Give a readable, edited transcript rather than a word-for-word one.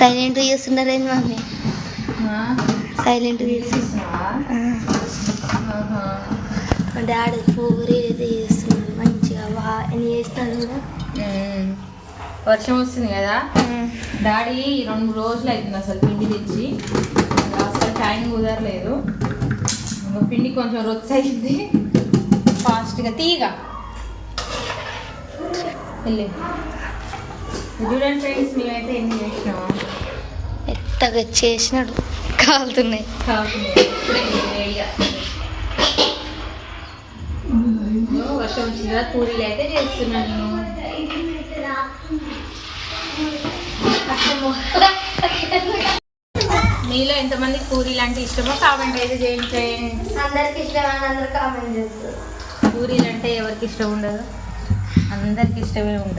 Silent చేస్తున్నారేంది mommy? Silent చేస్తున్నా. Daddy puri అయితే చేస్తున్నాడు మంచిగా. ఎన్ని చేస్తాడు కూడా. వర్షం వస్తుంది కదా, డాడీ 2 రోజులు అవుతుంది అసలు పిండి తెచ్చి, అసలు టైం కుదరలేదు. పిండి కొంచెం రొచ్చు అయింది. ఫాస్ట్గా తీగా వెళ్ళి చూడండి ఫ్రెండ్స్, మేమైతే ఎన్ని చేసినాము. ఎట్టగా చేసినాడు, కాలుతున్నాయి. వర్షం వచ్చింది కదా, పూరీలు అయితే చేస్తున్నాను. మీలో ఎంతమందికి పూరీలు అంటే ఇష్టమో కామెంట్ అయితే చేయండి. అందరికి ఇష్టమని అందరు కామెంట్ చేస్తారు. పూరీలు అంటే ఎవరికి ఇష్టం ఉండదు, అందరికి ఇష్టమే ఉంటుంది.